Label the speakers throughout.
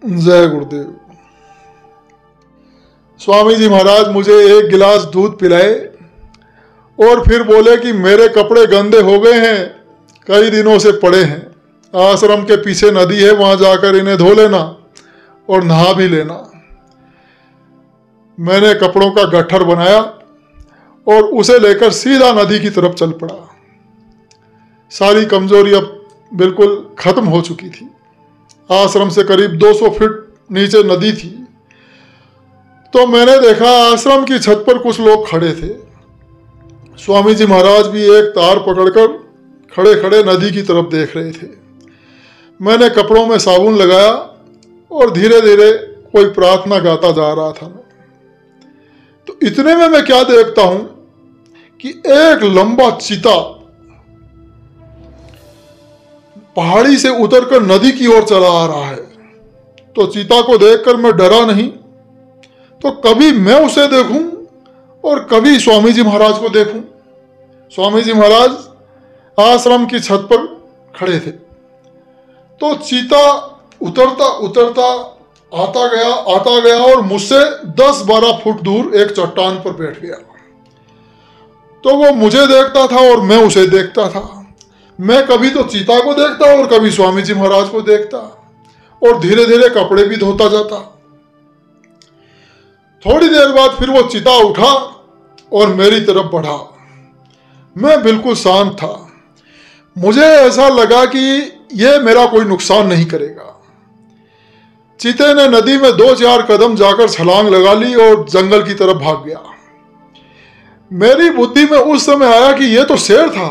Speaker 1: जय गुरुदेव। स्वामी जी महाराज मुझे एक गिलास दूध पिलाए और फिर बोले कि मेरे कपड़े गंदे हो गए हैं, कई दिनों से पड़े हैं, आश्रम के पीछे नदी है, वहां जाकर इन्हें धो लेना और नहा भी लेना। मैंने कपड़ों का गट्ठर बनाया और उसे लेकर सीधा नदी की तरफ चल पड़ा। सारी कमजोरी अब बिल्कुल खत्म हो चुकी थी। आश्रम से करीब 200 फीट नीचे नदी थी। तो मैंने देखा आश्रम की छत पर कुछ लोग खड़े थे। स्वामी जी महाराज भी एक तार पकड़कर खड़े खड़े नदी की तरफ देख रहे थे। मैंने कपड़ों में साबुन लगाया और धीरे धीरे कोई प्रार्थना गाता जा रहा था। तो इतने में मैं क्या देखता हूं कि एक लंबा चीता पहाड़ी से उतरकर नदी की ओर चला आ रहा है। तो चीता को देखकर मैं डरा नहीं, तो कभी मैं उसे देखूं और कभी स्वामी जी महाराज को देखूं। स्वामी जी महाराज आश्रम की छत पर खड़े थे। तो चीता उतरता उतरता आता गया और मुझसे 10-12 फुट दूर एक चट्टान पर बैठ गया। तो वो मुझे देखता था और मैं उसे देखता था। मैं कभी तो चीता को देखता और कभी स्वामी जी महाराज को देखता और धीरे धीरे कपड़े भी धोता जाता। थोड़ी देर बाद फिर वो चीता उठा और मेरी तरफ बढ़ा। मैं बिल्कुल शांत था। मुझे ऐसा लगा कि यह मेरा कोई नुकसान नहीं करेगा। चीते ने नदी में 2-4 कदम जाकर छलांग लगा ली और जंगल की तरफ भाग गया। मेरी बुद्धि में उस समय आया कि यह तो शेर था।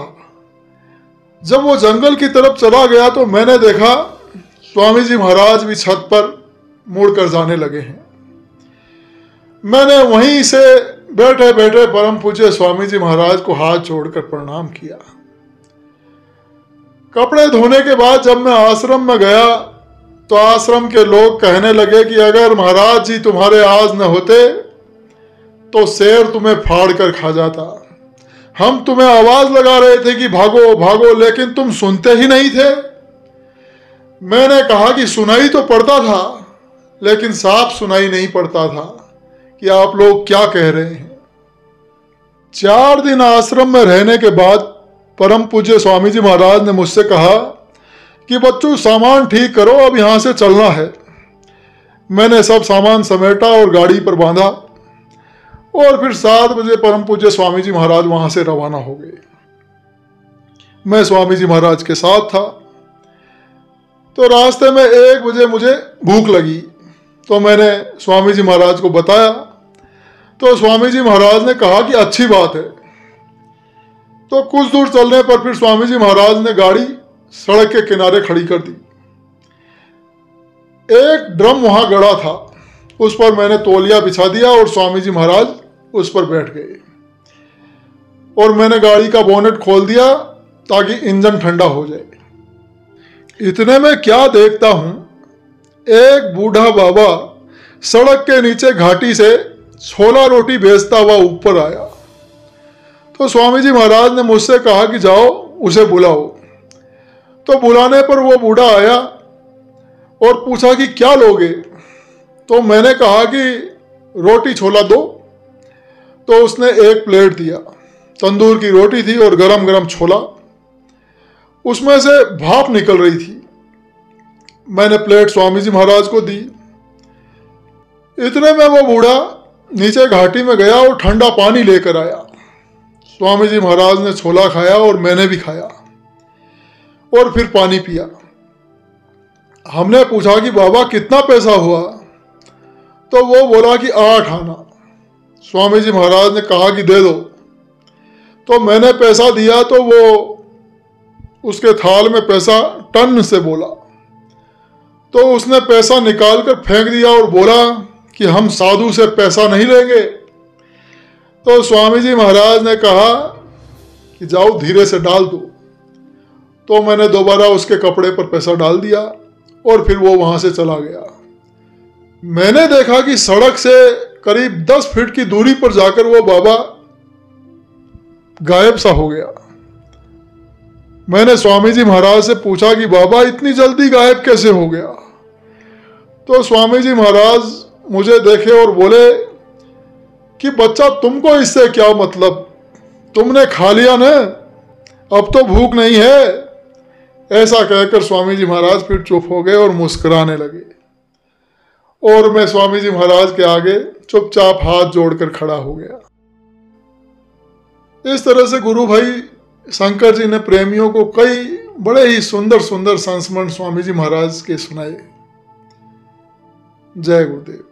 Speaker 1: जब वो जंगल की तरफ चला गया तो मैंने देखा स्वामी जी महाराज भी छत पर मुड़कर जाने लगे हैं। मैंने वहीं से बैठे बैठे परम पूज्य स्वामी जी महाराज को हाथ जोड़कर प्रणाम किया। कपड़े धोने के बाद जब मैं आश्रम में गया तो आश्रम के लोग कहने लगे कि अगर महाराज जी तुम्हारे आज न होते तो शेर तुम्हें फाड़ कर खा जाता। हम तुम्हें आवाज लगा रहे थे कि भागो भागो, लेकिन तुम सुनते ही नहीं थे। मैंने कहा कि सुनाई तो पड़ता था, लेकिन साफ सुनाई नहीं पड़ता था कि आप लोग क्या कह रहे हैं। 4 दिन आश्रम में रहने के बाद परम पूज्य स्वामी जी महाराज ने मुझसे कहा कि बच्चों सामान ठीक करो, अब यहां से चलना है। मैंने सब सामान समेटा और गाड़ी पर बांधा और फिर 7 बजे परम पूज्य स्वामी जी महाराज वहां से रवाना हो गए। मैं स्वामी जी महाराज के साथ था। तो रास्ते में 1 बजे मुझे भूख लगी, तो मैंने स्वामी जी महाराज को बताया। तो स्वामी जी महाराज ने कहा कि अच्छी बात है। तो कुछ दूर चलने पर फिर स्वामी जी महाराज ने गाड़ी सड़क के किनारे खड़ी कर दी। एक ड्रम वहां गड़ा था, उस पर मैंने तौलिया बिछा दिया और स्वामी जी महाराज उस पर बैठ गए और मैंने गाड़ी का बोनेट खोल दिया ताकि इंजन ठंडा हो जाए। इतने में क्या देखता हूं, एक बूढ़ा बाबा सड़क के नीचे घाटी से छोला रोटी बेचता हुआ ऊपर आया। तो स्वामी जी महाराज ने मुझसे कहा कि जाओ उसे बुलाओ। तो बुलाने पर वो बूढ़ा आया और पूछा कि क्या लोगे। तो मैंने कहा कि रोटी छोला दो। तो उसने एक प्लेट दिया। तंदूर की रोटी थी और गरम गरम छोला, उसमें से भाप निकल रही थी। मैंने प्लेट स्वामी जी महाराज को दी। इतने में वो बूढ़ा नीचे घाटी में गया और ठंडा पानी लेकर आया। स्वामी जी महाराज ने छोला खाया और मैंने भी खाया और फिर पानी पिया। हमने पूछा कि बाबा कितना पैसा हुआ। तो वो बोला कि 8 आना। स्वामी जी महाराज ने कहा कि दे दो। तो मैंने पैसा दिया तो वो उसके थाल में पैसा टन से बोला। तो उसने पैसा निकाल कर फेंक दिया और बोला कि हम साधु से पैसा नहीं लेंगे। तो स्वामी जी महाराज ने कहा कि जाओ धीरे से डाल दो। तो मैंने दोबारा उसके कपड़े पर पैसा डाल दिया और फिर वो वहां से चला गया। मैंने देखा कि सड़क से करीब 10 फीट की दूरी पर जाकर वो बाबा गायब सा हो गया। मैंने स्वामी जी महाराज से पूछा कि बाबा इतनी जल्दी गायब कैसे हो गया। तो स्वामी जी महाराज मुझे देखे और बोले कि बच्चा, तुमको इससे क्या मतलब, तुमने खा लिया ना, अब तो भूख नहीं है। ऐसा कहकर स्वामी जी महाराज फिर चुप हो गए और मुस्कुराने लगे। और मैं स्वामी जी महाराज के आगे चुपचाप हाथ जोड़कर खड़ा हो गया। इस तरह से गुरु भाई शंकर जी ने प्रेमियों को कई बड़े ही सुंदर सुंदर संस्मरण स्वामी जी महाराज के सुनाए। जय गुरुदेव।